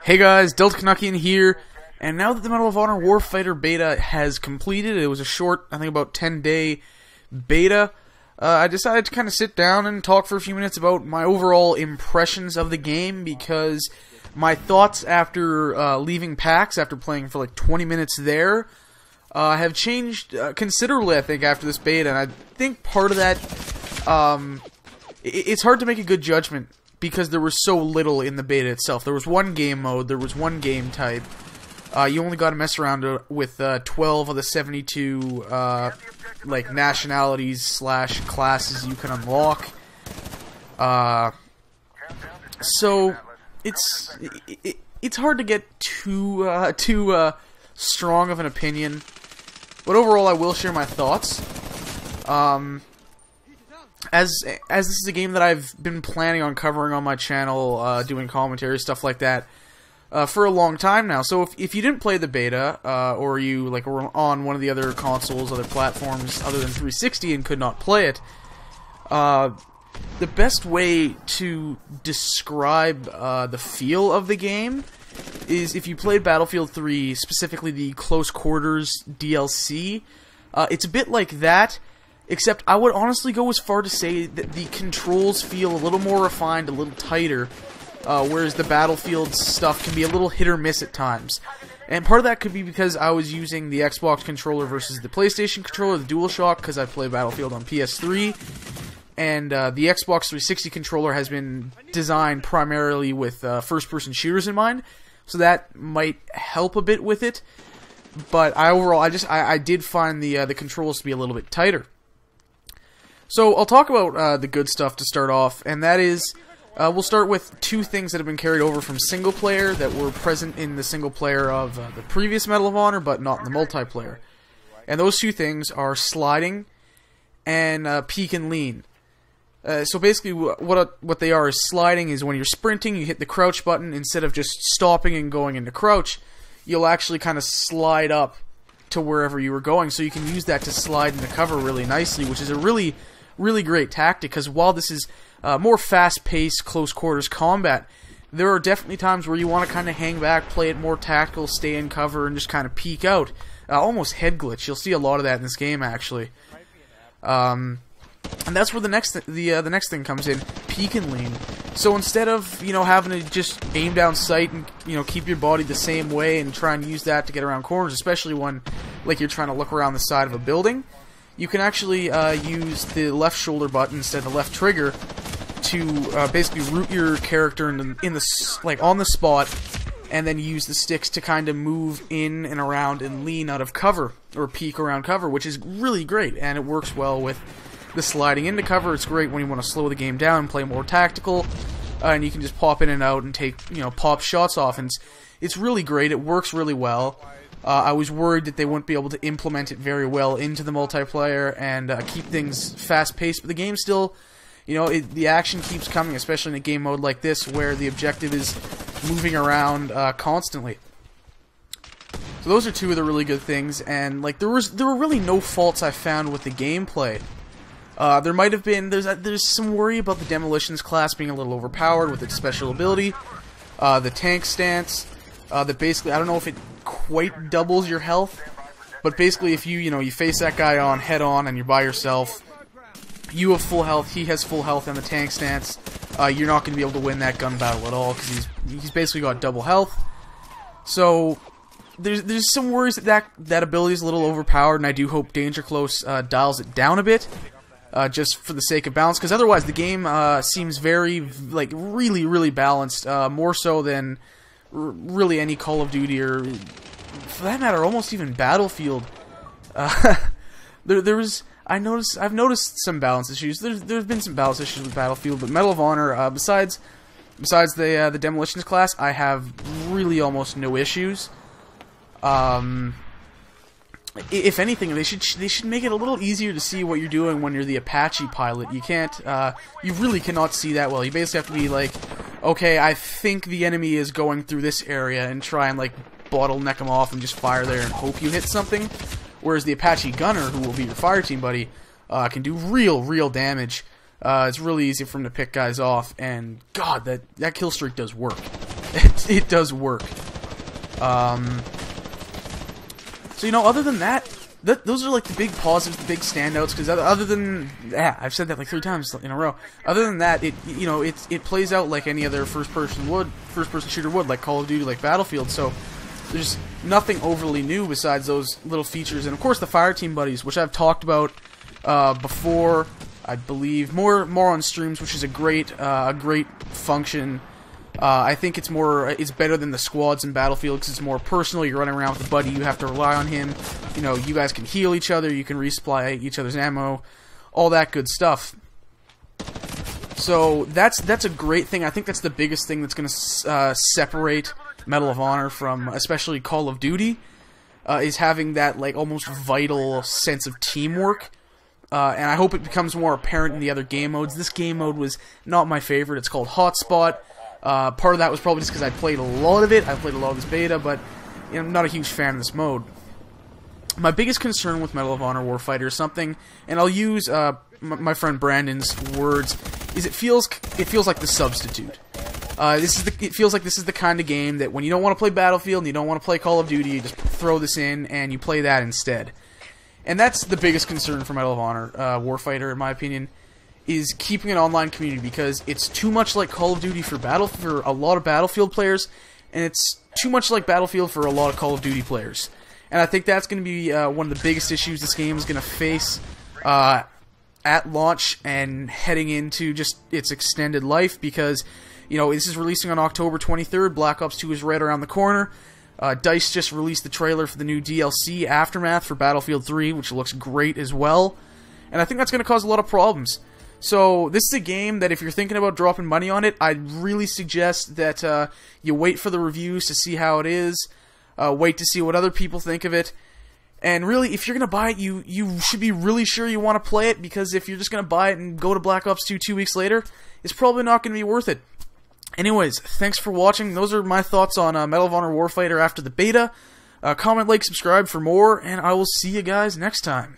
Hey guys, Delta Canuckian here, and now that the Medal of Honor Warfighter beta has completed, it was a short, I think about 10-day beta, I decided to kind of sit down and talk for a few minutes about my overall impressions of the game, because my thoughts after leaving PAX, after playing for like 20 minutes there, have changed considerably, I think, after this beta, and I think part of that, it's hard to make a good judgment, because there was so little in the beta itself. There was one game mode, there was one game type. You only got to mess around with 12 of the 72 like nationalities slash classes you can unlock. So it's hard to get too strong of an opinion, but overall I will share my thoughts. As this is a game that I've been planning on covering on my channel, doing commentary, stuff like that, for a long time now. So if you didn't play the beta, or you were on one of the other consoles, other platforms other than 360 and could not play it, the best way to describe the feel of the game is if you played Battlefield 3, specifically the Close Quarters DLC. It's a bit like that, except I would honestly go as far to say that the controls feel a little more refined, a little tighter, whereas the Battlefield stuff can be a little hit or miss at times. And part of that could be because I was using the Xbox controller versus the PlayStation controller, the DualShock, because I play Battlefield on PS3, and the Xbox 360 controller has been designed primarily with first-person shooters in mind, so that might help a bit with it. But I did find the controls to be a little bit tighter. So I'll talk about the good stuff to start off, and that is, we'll start with two things that have been carried over from single player that were present in the single player of the previous Medal of Honor, but not in the multiplayer. And those two things are sliding and peek and lean. So basically what they are is sliding is when you're sprinting, you hit the crouch button, instead of just stopping and going into crouch, you'll actually kind of slide up to wherever you were going, so you can use that to slide into cover really nicely, which is a really great tactic, because while this is more fast-paced, close-quarters combat, there are definitely times where you want to kind of hang back, play it more tactical, stay in cover, and just kind of peek out. Almost head glitch. You'll see a lot of that in this game, actually. And that's where the next thing comes in, peek and lean. So instead of, having to just aim down sight and, keep your body the same way and try and use that to get around corners, especially when, you're trying to look around the side of a building, you can actually use the left shoulder button instead of the left trigger to basically root your character on the spot, and then use the sticks to kind of move in and around and lean out of cover, or peek around cover, which is really great, and it works well with the sliding into cover. It's great when you want to slow the game down and play more tactical, and you can just pop in and out and take, pop shots off, and it's really great. It works really well. I was worried that they wouldn't be able to implement it very well into the multiplayer and keep things fast-paced, but the game still, the action keeps coming, especially in a game mode like this, where the objective is moving around constantly. So those are two of the really good things, and there were really no faults I found with the gameplay. There might have been, there's some worry about the Demolitions class being a little overpowered with its special ability, the tank stance, that basically, I don't know if it quite doubles your health, but basically if you face that guy head on and you're by yourself, you have full health, he has full health in the tank stance, you're not going to be able to win that gun battle at all, because he's basically got double health. So there's some worries that ability is a little overpowered, and I do hope Danger Close dials it down a bit, just for the sake of balance, because otherwise the game seems very, really balanced, more so than really any Call of Duty, or for that matter, almost even Battlefield. I've noticed some balance issues. There's been some balance issues with Battlefield, but Medal of Honor, besides the Demolitions class, I have really almost no issues. If anything, they should make it a little easier to see what you're doing when you're the Apache pilot. You can't, you really cannot see that well. You basically have to be like, okay, I think the enemy is going through this area, and try and bottleneck them off and just fire there and hope you hit something. Whereas the Apache gunner, who will be your fire team buddy, can do real damage. It's really easy for him to pick guys off, and God, that kill streak does work. it does work. So, you know, other than that, those are like the big positives, the big standouts. Because other than I've said that like 3 times in a row. Other than that, it plays out like any other first-person shooter would, like Call of Duty, like Battlefield. So there's nothing overly new besides those little features, and of course the Fireteam buddies, which I've talked about before. I believe more on streams, which is a great function. I think it's better than the squads in Battlefield because it's more personal. You're running around with a buddy, you have to rely on him. You know, you guys can heal each other, you can resupply each other's ammo, all that good stuff. So that's a great thing. I think that's the biggest thing that's going to separate Medal of Honor from especially Call of Duty, is having that like almost vital sense of teamwork. And I hope it becomes more apparent in the other game modes. This game mode was not my favorite. It's called Hotspot. Part of that was probably just because I played a lot of it. I played a lot of this beta, but you know, I'm not a huge fan of this mode. My biggest concern with Medal of Honor Warfighter is something, and I'll use my friend Brandon's words, is it feels like the substitute. It feels like this is the kind of game that when you don't want to play Battlefield and you don't want to play Call of Duty, you just throw this in and you play that instead. And that's the biggest concern for Medal of Honor Warfighter, in my opinion, is keeping an online community, because it's too much like Call of Duty for a lot of Battlefield players, and it's too much like Battlefield for a lot of Call of Duty players. And I think that's going to be one of the biggest issues this game is going to face at launch and heading into just its extended life, because you know, this is releasing on October 23rd. Black Ops 2 is right around the corner. DICE just released the trailer for the new DLC Aftermath for Battlefield 3, which looks great as well. And I think that's going to cause a lot of problems. So this is a game that if you're thinking about dropping money on it, I'd really suggest that you wait for the reviews to see how it is. Wait to see what other people think of it. And really, if you're going to buy it, you should be really sure you want to play it, because if you're just going to buy it and go to Black Ops 2 2 weeks later, it's probably not going to be worth it. Anyways, thanks for watching. Those are my thoughts on Medal of Honor Warfighter after the beta. Comment, like, subscribe for more, and I will see you guys next time.